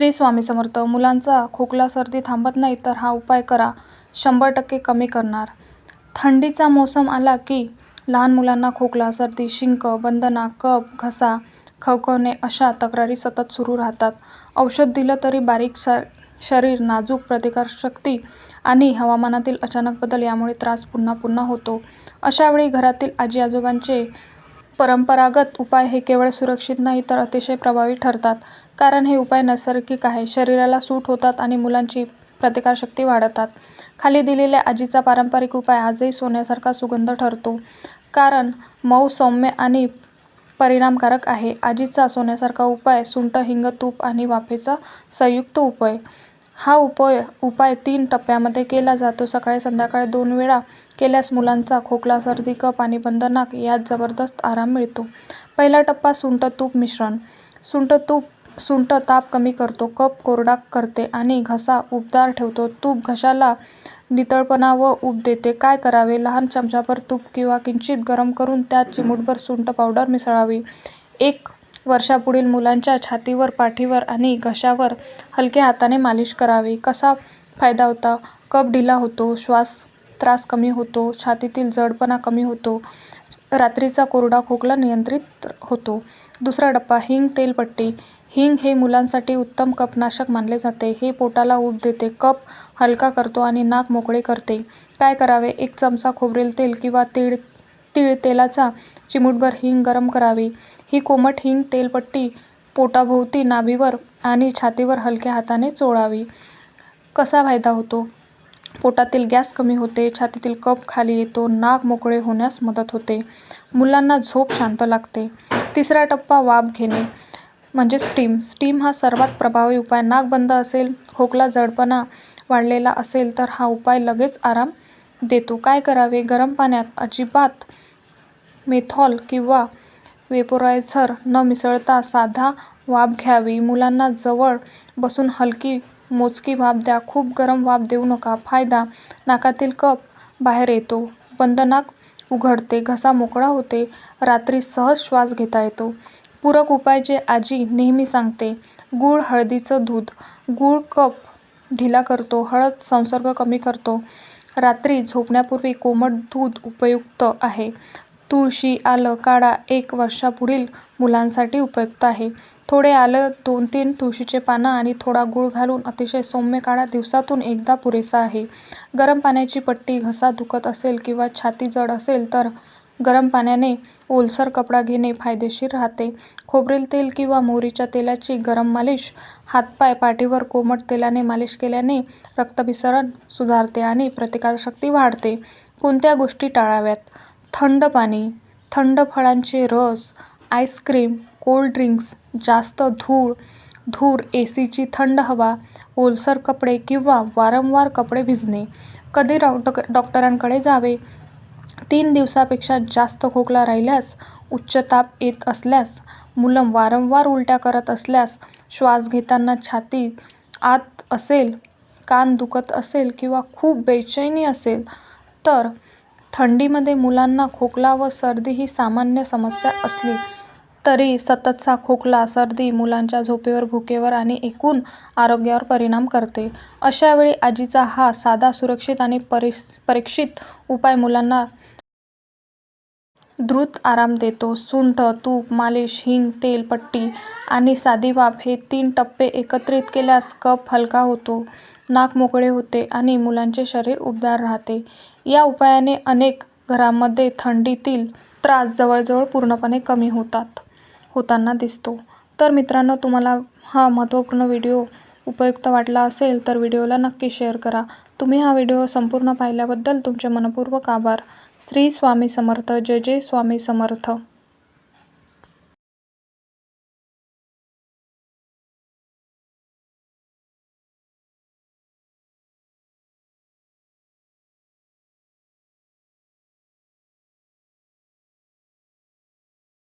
श्री स्वामी समर्थ. मुलांचा खोकला सर्दी थांबत नाही तर हा उपाय करा, 100% कमी करणार. थंडीचा मोसम आला की लहान मुलांना खोकला, सर्दी, शिंक, बंद नाक, कफ, घसा खवखवणे अशा तक्रारी सतत सुरू राहतात. औषध दिलं तरी बारीक शरीर, नाजूक प्रतिकारशक्ती आणि हवामानातील अचानक बदल यामुळे त्रास पुन्हा पुन्हा होतो. अशावेळी घरातील आजी आजोबांचे परंपरागत उपाय हे केवळ सुरक्षित नाही तर अतिशय प्रभावी ठरतात. कारण हे उपाय नैसर्गिक आहे, शरीराला सूट होतात आणि मुलांची प्रतिकारशक्ती वाढवतात. खाली दिलेल्या आजीचा पारंपरिक उपाय आजही सोन्यासारखा सुगंध ठरतो, कारण मऊ, सौम्य आणि परिणामकारक आहे. आजीचा सोन्यासारखा उपाय सुंठ, हिंग, तूप आणि वाफेचा संयुक्त उपाय. हा उपाय 3 टप्प्यामध्ये केला जातो. सकाळी संध्याकाळी 2 वेळा केल्यास मुलांचा खोकला, सर्दी, कफ आणि बंद नाक यात जबरदस्त आराम मिळतो. पहिला टप्पा सुंठ तूप मिश्रण. सुंठ ताप कमी करतो, कफ कोरडा करते आणि घसा उबदार ठेवतो. तूप घशाला नितळपणा व उब देते. काय करावे? लहान चमचाभर तूप किंवा किंचित गरम करून त्यात चिमूटभर सुंठ पावडर मिसळावी. 1 वर्षापुढील मुलांच्या छातीवर, पाठीवर आणि घशावर हलके हाताने मालिश करावी. कसा फायदा होतो? कफ ढिला होतो, श्वास त्रास कमी होतो, छातीतील जडपणा कमी होतो, रात्रीचा कोरडा खोकला नियंत्रित होतो. दुसरा टप्पा हिंग तेल पट्टी. हिंग हे मुलांसाठी उत्तम कफनाशक मानले जाते. हे पोटाला उब देते, कफ हलका करतो आणि नाक मोकळे करते. काय करावे? 1 चमचा खोबरेल तेल किंवा तीळ तेलाचा चिमूटभर हिंग गरम करावी. ही कोमट हिंग तेलपट्टी पोटाभोवती, नाभीवर आणि छातीवर हलक्या हाताने चोळावी. कसा फायदा होतो? पोटातील गॅस कमी होते, छातीतील कफ खाली येतो, नाक मोकळे होण्यास मदत होते, मुलांना झोप शांत लागते. तिसरा टप्पा वाफ घेणे म्हणजे स्टीम हा सर्वात प्रभावी उपाय. नाक बंद असेल, खोकला, जडपणा वाढलेला असेल तर हा उपाय लगेच आराम देतो. काय करावे? गरम पाण्यात अजिबात मेथॉल किंवा वेपोरायझर न मिसळता साधा वाफ घ्यावी. मुलांना जवळ बसून हलकी मोजकी वाफ द्या. खूप गरम वाफ देऊ नका. फायदा: नाकातील कफ बाहेर येतो, बंद नाक उघडते, घसा मोकळा होते, रात्री सहज श्वास घेता येतो. पूरक उपाय जे आजी नेहमी सांगते: गूळ हळदीचं दूध. गूळ कफ ढिला करतो, हळद संसर्ग कमी करतो. रात्री झोपण्यापूर्वी कोमट दूध उपयुक्त आहे. तुळशी, आलं काढा 1 वर्षापुढील मुलांसाठी उपयुक्त आहे. थोडे आलं, 2-3 तुळशीची पानं आणि थोडा गूळ घालून अतिशय सौम्य काढा. दिवसातून एकदा पुरेसा आहे. गरम पाण्याची पट्टी. घसा दुखत असेल किंवा छाती जड असेल तर गरम पाण्याने ओलसर कपडा घेणे फायदेशीर राहते. खोबरेल तेल किंवा मोहरीच्या तेलाची गरम मालिश. हातपाय, पाठीवर कोमट तेलाने मालिश केल्याने रक्ताभिसरण सुधारते आणि प्रतिकारशक्ती वाढते. कोणत्या गोष्टी टाळाव्यात? थंड पाणी, थंड फळांचे रस, आईस्क्रीम, कोल्ड ड्रिंक्स, जास्त धूर, एसीची थंड हवा, ओलसर कपडे किंवा वारंवार कपडे भिजणे. कधी डॉक्टरांकडे जावे? 3 दिवसापेक्षा जास्त खोकला राहिल्यास, उच्च ताप येत असल्यास, मुलं वारंवार उलट्या करत असल्यास, श्वास घेताना छाती आत असेल, कान दुखत असेल किंवा खूप बेचैनी असेल तर. थंडीमध्ये मुलांना खोकला व सर्दी ही सामान्य समस्या असली तरी सततचा खोकला, सर्दी मुलांच्या झोपेवर, भुकेवर आणि एकूण आरोग्यावर परिणाम करते. अशावेळी आजीचा हा साधा, सुरक्षित आणि परीक्षित उपाय मुलांना द्रुत आराम देतो. सुंठ, तूप, मालिश, हिंग, तेल पट्टी आणि साधी वाफ हे 3 टप्पे एकत्रित केल्यास कफ हलका होतो, नाक मोकळे होते आणि मुलांचे शरीर उबदार राहते. या उपायाने अनेक घरांमध्ये थंडीतील त्रास जवळजवळ पूर्णपणे कमी होताना दिसतो. तर मित्रांनो, तुम्हाला हा महत्त्वपूर्ण व्हिडिओ उपयुक्त वाटला असेल तर व्हिडिओला नक्की शेअर करा. तुम्ही हा व्हिडिओ संपूर्ण पाहिल्याबद्दल तुमचे मनःपूर्वक आभार. श्री स्वामी समर्थ. जय जय स्वामी समर्थ.